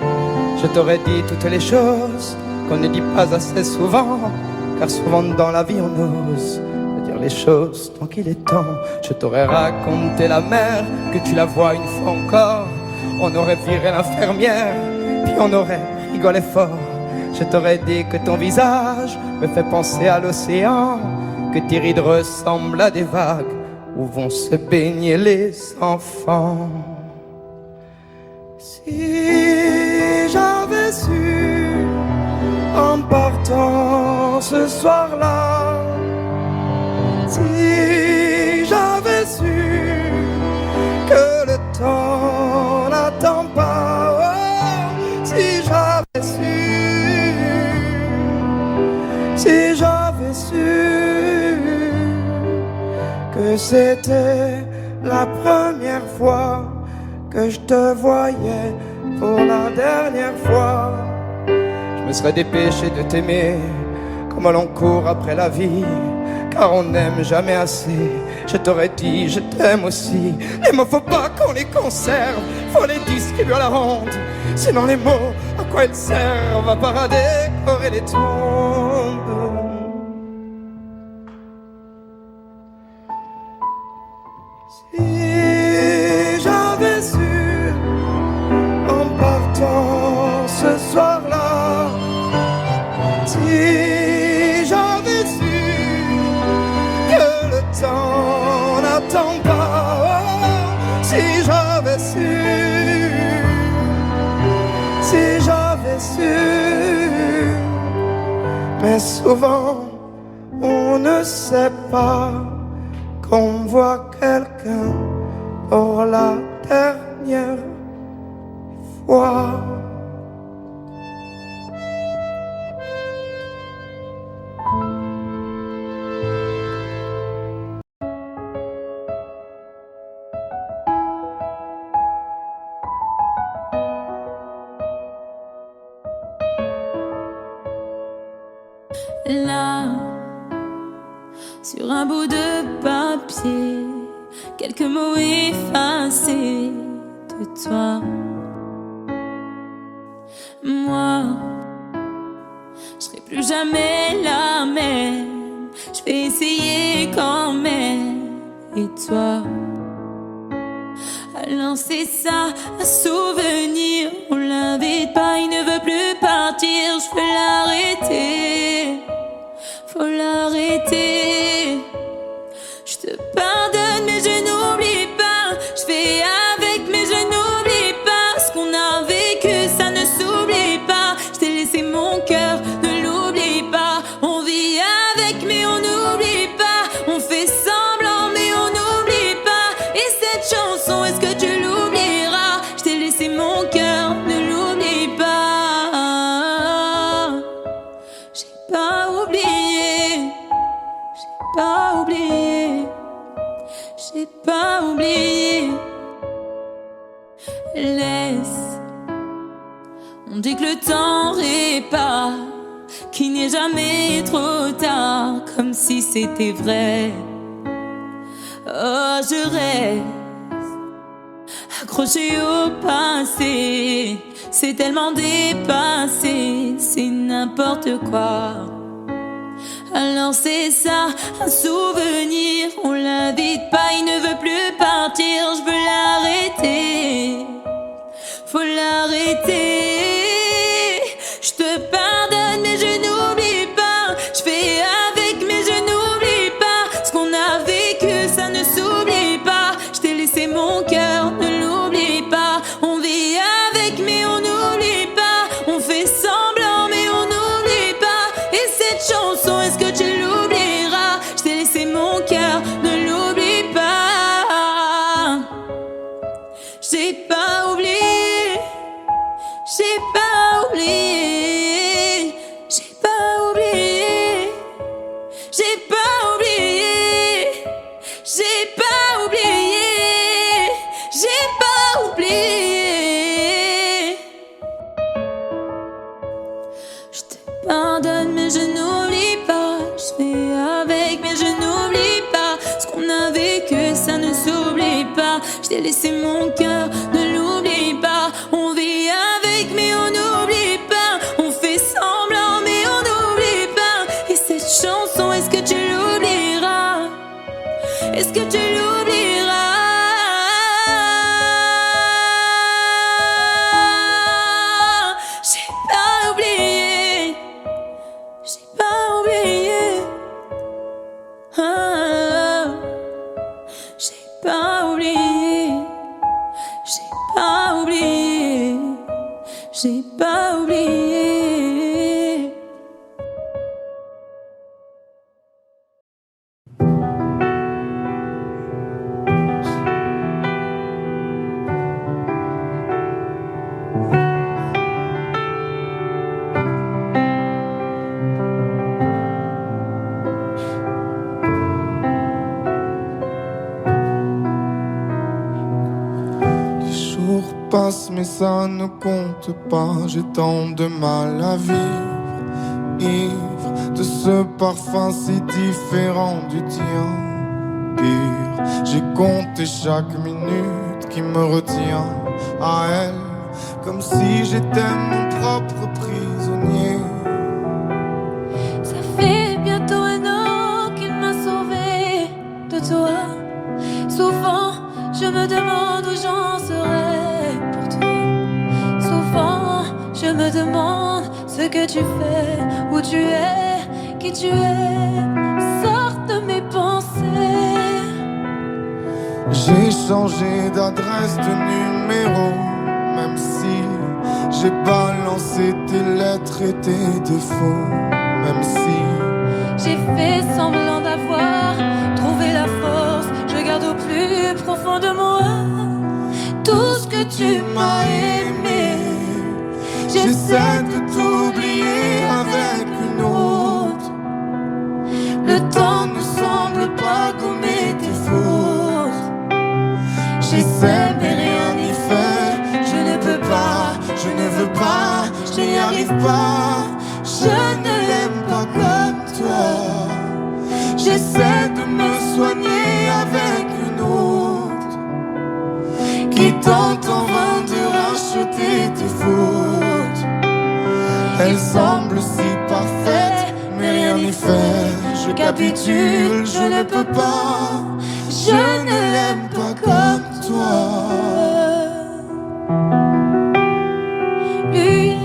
Je t'aurais dit toutes les choses qu'on ne dit pas assez souvent, car souvent dans la vie on ose dire les choses tant qu'il est temps. Je t'aurais raconté la mer, que tu la vois une fois encore. On aurait viré l'infirmière, puis on aurait rigolé fort. Je t'aurais dit que ton visage me fait penser à l'océan, que tes rides ressemblent à des vagues où vont se baigner les enfants. Si j'avais su en partant ce soir-là, si j'avais su que le temps n'attend pas, oh, si j'avais su, si j'avais su que c'était la première fois que je te voyais pour la dernière fois, je me serais dépêché de t'aimer comme l'on court après la vie, car on n'aime jamais assez. Je t'aurais dit je t'aime aussi. Les mots faut pas qu'on les conserve, faut les distribuer à la ronde, sinon les mots à quoi ils servent? À part à décorer les tombes. Si j'avais su en partant ce soir-là, si j'avais su que le temps n'attend pas, oh, si j'avais su, si j'avais su. Mais souvent on ne sait pas qu'on voit quelqu'un pour la dernière fois. Là, sur un bout de papier, quelques mots effacés de toi. Moi, je serai plus jamais la même. Je vais essayer quand même. Et toi, alors c'est ça, un souvenir. On l'invite pas, il ne veut plus partir. Je peux l'arrêter, faut l'arrêter. Je te pardonne mais je n'oublie pas. Je fais avec mais je n'oublie pas. Ce qu'on a vécu ça ne s'oublie pas. Je t'ai laissé mon cœur, ne l'oublie pas. On vit avec mais on n'oublie pas. On fait semblant mais on n'oublie pas. Et cette chanson, est-ce que tu l'oublieras? Je t'ai laissé mon cœur, ne l'oublie pas. J'ai pas oublié, j'ai pas oublié, j'ai pas oublié. Laisse, on dit que le temps répare, qu'il n'est jamais trop tard, comme si c'était vrai. Oh, je reste accrochée au passé, c'est tellement dépassé, c'est n'importe quoi. Alors c'est ça, un souvenir, on l'invite pas, il ne veut plus partir, je veux l'arrêter, faut l'arrêter. Je te pardonne mais je n'oublie pas, je fais avec mais je n'oublie pas, ce qu'on a vécu ça ne s'oublie pas, je t'ai laissé mon cœur, ne l'oublie pas, on vit avec mais on n'oublie pas, on fait semblant mais on n'oublie pas, et cette chanson est-ce que tu l'oublieras, je t'ai laissé mon cœur, ne l'oublie pas, j'ai pas oublié, j'ai pas oublié, j'ai pas oublié, j'ai pas oublié, j'ai pas oublié, j'ai pas oublié. Je te pardonne mais je n'oublie pas, je fais avec mais je n'oublie pas, ce qu'on a vécu ça ne s'oublie pas, je t'ai laissé mon cœur, ne l'oublie pas, on vit avec mais on n'oublie pas, on fait semblant mais on n'oublie pas, et cette chanson est-ce que tu l'oublieras, est-ce que tu l'oublieras, j'ai pas oublié, j'ai pas oublié, ah, j'ai pas oublié, j'ai pas oublié, j'ai pas oublié. Les jours passent mais ça ne compte pas, j'ai tant de mal à vivre, ivre de ce parfum si différent du tien. Pire, j'ai compté chaque minute qui me retient à elle, comme si j'étais mon propre prisonnier. Ça fait bientôt 1 an qu'il m'a sauvé de toi. Souvent, je me demande où j'en serais pour toi. Souvent, je me demande ce que tu fais, où tu es, qui tu es. Sors de mes pensées. J'ai changé d'adresse, de numéro, même si j'ai balancé tes lettres et tes défauts, même si j'ai fait semblant d'avoir trouvé la force, je garde au plus profond de moi tout ce que tu m'as aimé. J'essaie de t'oublier avec une autre. Le temps ne semble pas gommer tes fautes. J'essaie mais rien n'y fait. Je ne peux pas, je ne veux pas, je n'y arrive pas. Je ne l'aime pas comme toi. J'essaie de me soigner avec une autre qui tente en vain de racheter tes fautes. Elle semble si parfaite, mais rien n'y fait. Je capitule, je ne peux pas. Je ne l'aime pas comme toi. Lui,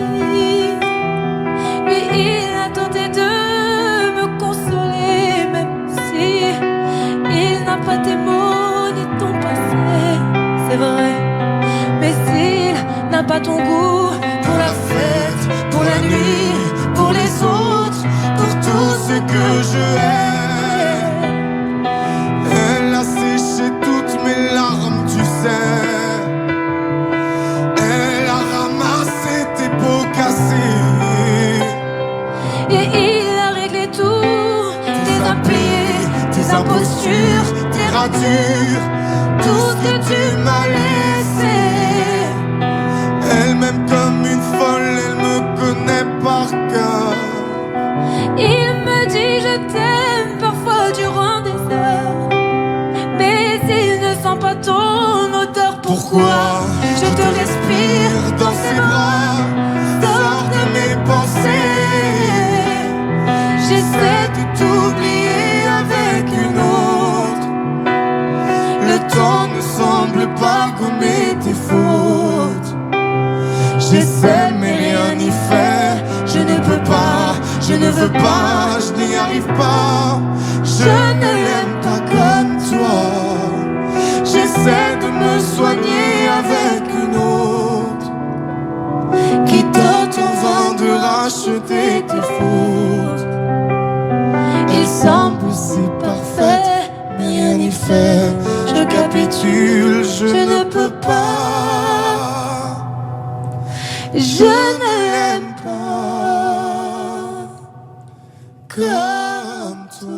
il a tenté de me consoler, même si il n'a pas tes mots ni ton passé, c'est vrai. Mais s'il n'a pas ton goût pour la fête, pour la nuit, pour les autres, pour tout ce que je hais, elle a séché toutes mes larmes, tu sais. Elle a ramassé tes pots cassés et il a réglé tout, tes impayés, tes impostures, tes ratures, tout ce que tu m'as laissé. Elle m'aime comme une folle, elle pourquoi je te respire dans ses bras, sors de mes pensées. J'essaie de t'oublier avec une autre. le temps ne semble pas gommer tes fautes. J'essaie mais rien n'y fait. Je ne peux pas, je ne veux pas, je n'y arrive pas. Je ne l'aime pas comme toi. J'essaie de me soigner avec une autre qui tente en vain de racheter tes fautes. Il semble Si parfaite, mais rien n'y fait. Je capitule, je ne peux pas. je ne l'aime pas comme toi.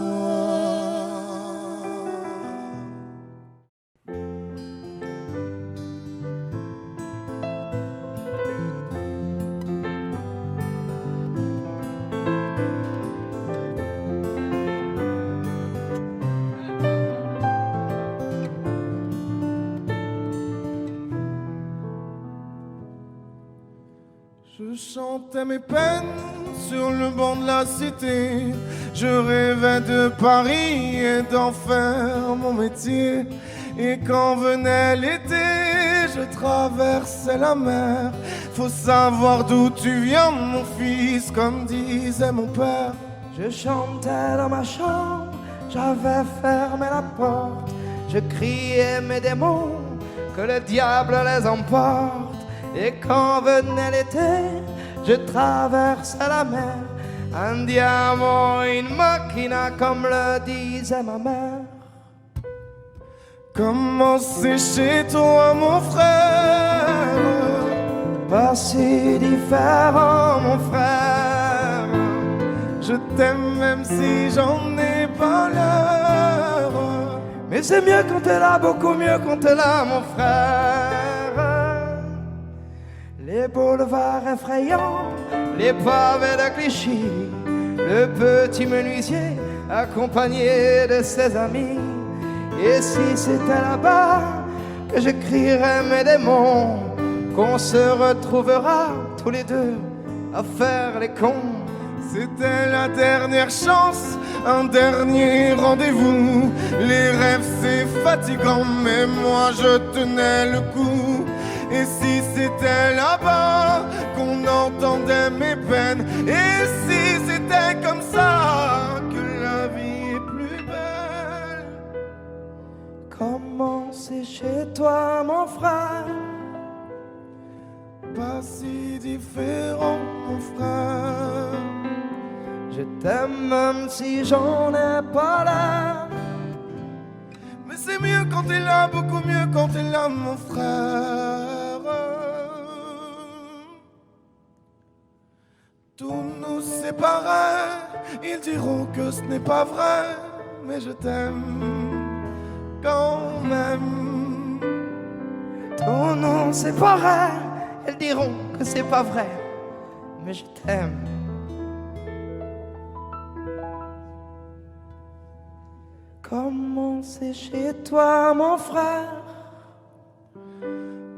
Je chantais mes peines sur le banc de la cité. Je rêvais de Paris et d'en faire mon métier. Et quand venait l'été, je traversais la mer. Faut savoir d'où tu viens, mon fils, comme disait mon père. Je chantais dans ma chambre, j'avais fermé la porte. Je criais mes démons, que le diable les emporte. Et quand venait l'été, je traversais la mer. Andiamo in macchina, comme le disait ma mère. Comment c'est chez toi, mon frère? Pas si différent, mon frère. Je t'aime même si j'en ai pas l'heure. Mais c'est mieux quand t'es là, beaucoup mieux quand t'es là, mon frère. Les boulevards effrayants, les pavés de Clichy, le petit menuisier accompagné de ses amis. Et si c'était là-bas que j'écrirais mes démons, qu'on se retrouvera tous les deux à faire les cons. C'était la dernière chance, un dernier rendez-vous. Les rêves c'est fatigant, mais moi je tenais le coup. Et si c'était là-bas qu'on entendait mes peines, et si c'était comme ça que la vie est plus belle. Comment c'est chez toi, mon frère? Pas si différent, mon frère. Je t'aime même si j'en ai pas l'air. Mais c'est mieux quand t'es là, beaucoup mieux quand t'es là, mon frère. Tout nous séparait, ils diront que ce n'est pas vrai, mais je t'aime quand même. Tous nous séparait, elles diront que c'est pas vrai, mais je t'aime. Comment c'est chez toi, mon frère?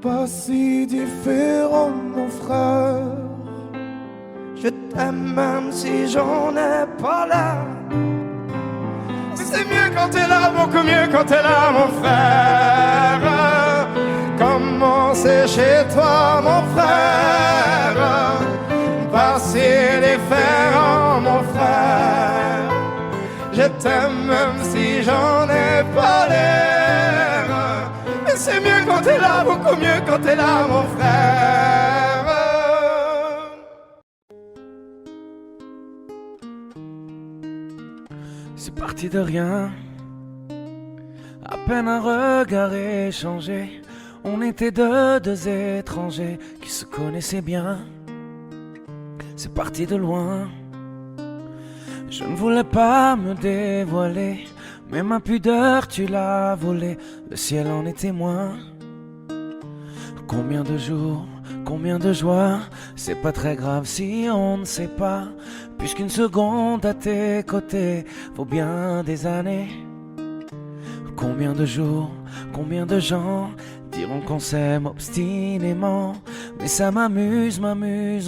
Pas si différent, mon frère. Je t'aime même si j'en ai pas l'air. Mais c'est mieux quand t'es là, beaucoup mieux quand t'es là, mon frère. Comment c'est chez toi, mon frère? Pas si différent, mon frère. Je t'aime même si j'en ai pas l'air. Mais c'est mieux quand t'es là, beaucoup mieux quand t'es là, mon frère. C'est parti de rien, à peine un regard échangé. On était deux étrangers qui se connaissaient bien. C'est parti de loin. Je ne voulais pas me dévoiler, mais ma pudeur tu l'as volée. Le ciel en est témoin. Combien de jours, combien de joies, c'est pas très grave si on ne sait pas, puisqu'une seconde à tes côtés vaut bien des années. Combien de jours, combien de gens diront qu'on s'aime obstinément, mais ça m'amuse,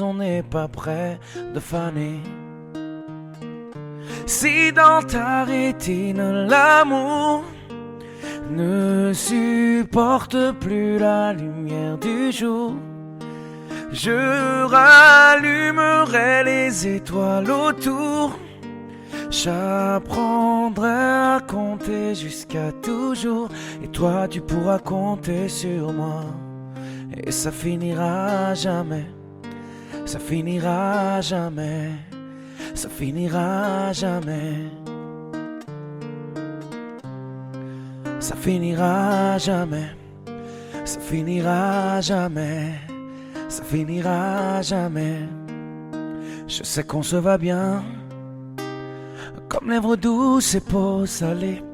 on n'est pas prêt de faner. Si dans ta rétine l'amour ne supporte plus la lumière du jour, je rallumerai les étoiles autour. J'apprendrai à compter jusqu'à toujours, et toi tu pourras compter sur moi. Et ça finira jamais, ça finira jamais, ça finira jamais. Ça finira jamais, ça finira jamais, ça finira jamais. Je sais qu'on se va bien, comme lèvres douces et peaux salées,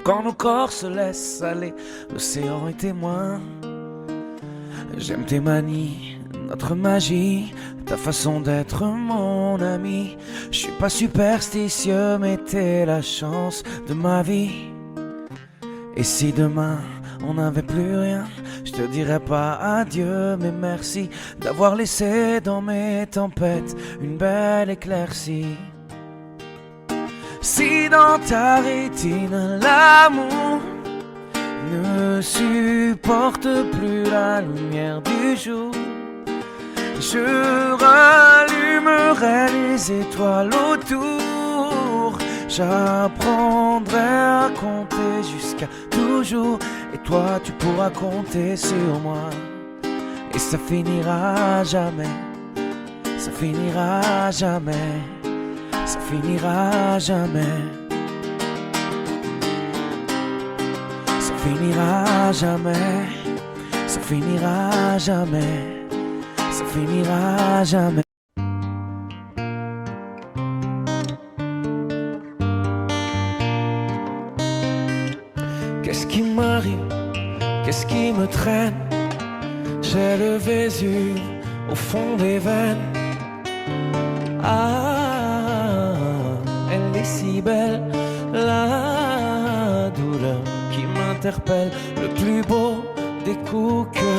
quand nos corps se laissent aller, l'océan est témoin. J'aime tes manies, notre magie, ta façon d'être mon ami. Je suis pas superstitieux, mais t'es la chance de ma vie. Et si demain on n'avait plus rien, je te dirais pas adieu, mais merci d'avoir laissé dans mes tempêtes une belle éclaircie. Si dans ta rétine l'amour ne supporte plus la lumière du jour, je rallumerai les étoiles autour. J'apprendrai à compter jusqu'à toujours, et toi tu pourras compter sur moi. Et ça finira jamais, ça finira jamais, ça finira jamais, ça finira jamais, ça finira jamais, ça finira jamais. Qu'est-ce qui m'arrive? Qu'est-ce qui me traîne? J'ai le Vésuve au fond des veines. Ah, elle est si belle, la douleur qui m'interpelle. Le plus beau des coups que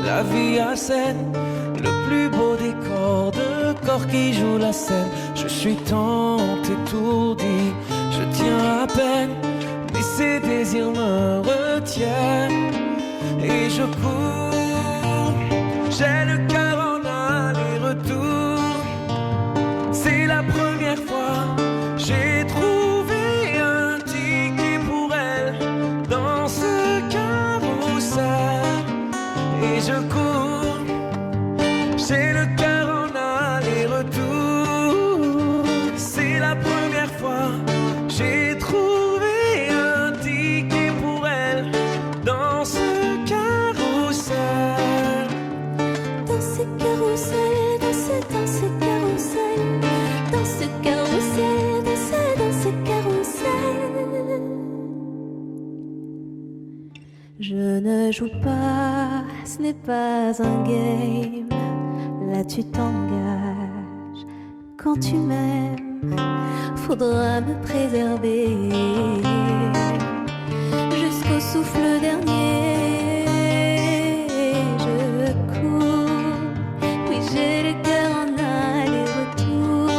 la vie assène, le plus beau des corps de corps qui jouent la scène. Je suis tant étourdi, je tiens à peine, mais ces désirs me retiennent et je cours. J'ai le cœur en aller-retour. C'est la première fois j'ai trouvé un ticket pour elle dans ce carrousel et je cours. J'ai le cœur en aller-retour. C'est la première fois j'ai trouvé un ticket pour elle dans ce carrousel. Dans ce carrousel, dans ce carrousel, dans ce carrousel, dans ce carrousel. Je ne joue pas, ce n'est pas un game. Là tu t'engages. Quand tu m'aimes, faudra me préserver jusqu'au souffle dernier. Je cours, oui j'ai le cœur en aller-retour.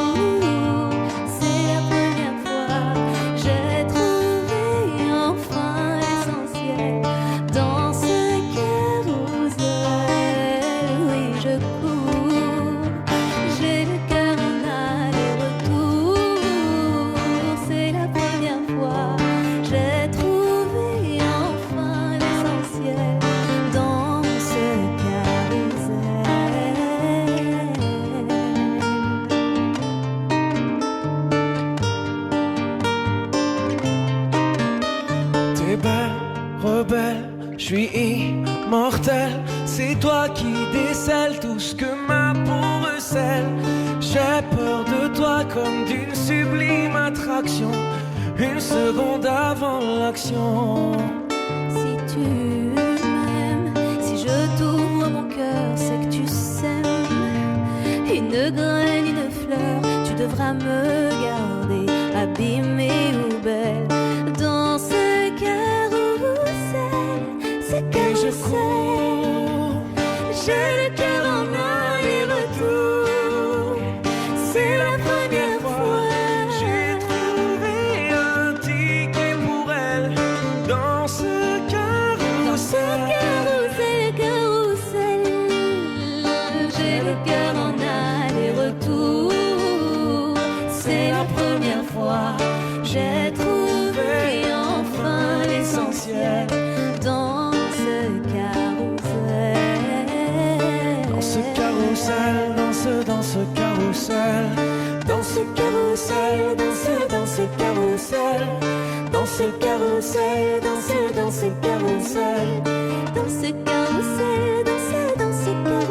C'est la première fois j'ai trouvé enfin l'essentiel dans ce carrousel. Oui je cours, j'ai le cœur en aller-retour. C'est la première fois j'ai trouvé enfin l'essentiel dans ce carrousel. T'es belle, rebelle, je suis immortel. C'est toi qui décèles tout ce que ma peau recèle. J'ai peur de toi comme d'une sublime attraction, une seconde avant l'action. Si tu m'aimes, si je t'ouvre mon cœur, c'est que tu sèmes une graine, une fleur. Tu devras me garder abîmée ou belle dans ce carrousel, ce Et je carrousel. dans ce carrousel, dans ce carrousel, dans ce carrousel.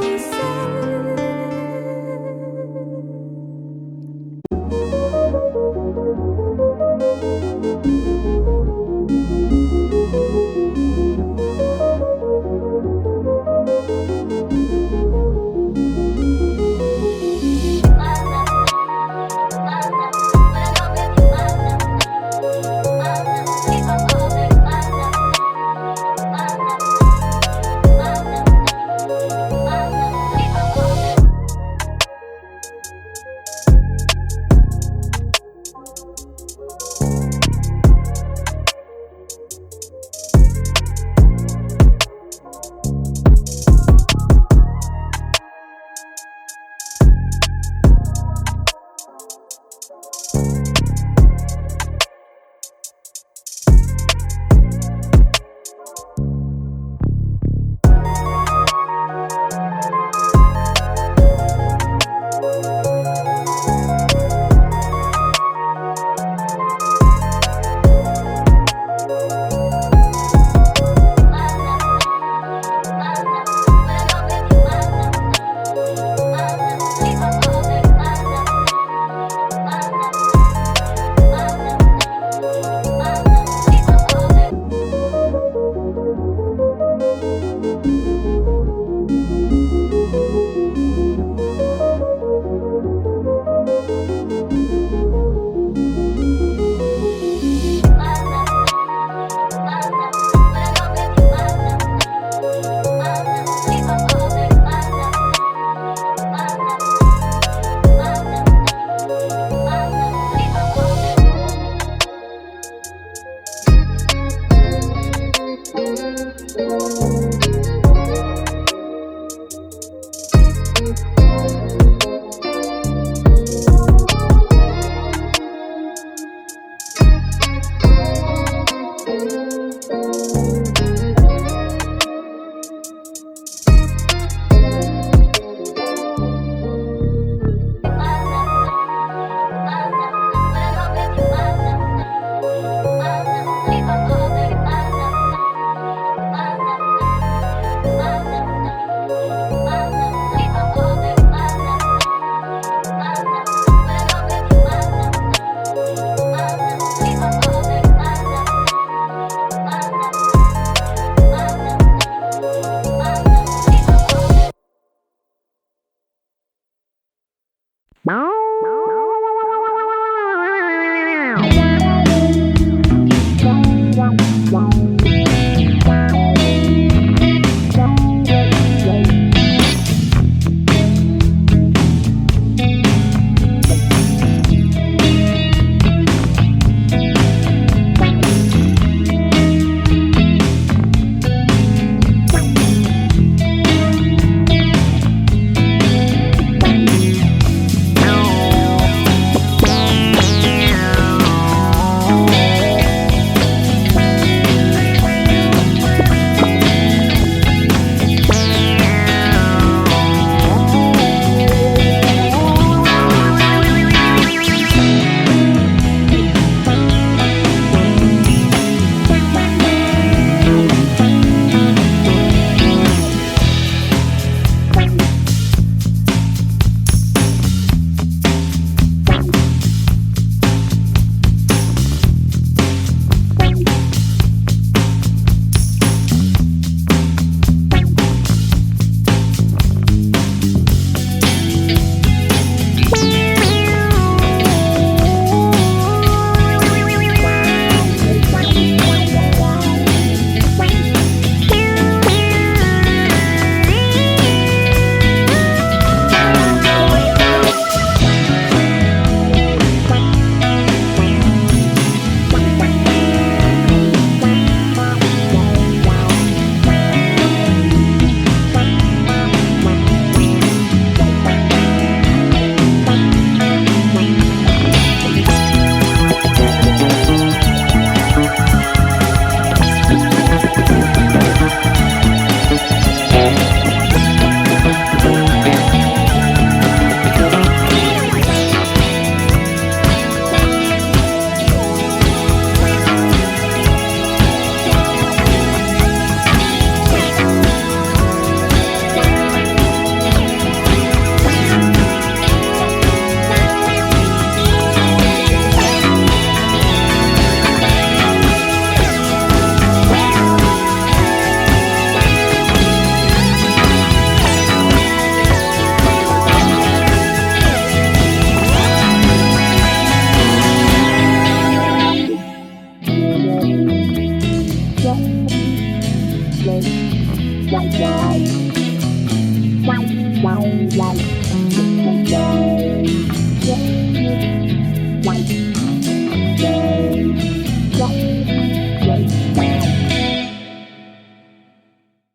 Yeah.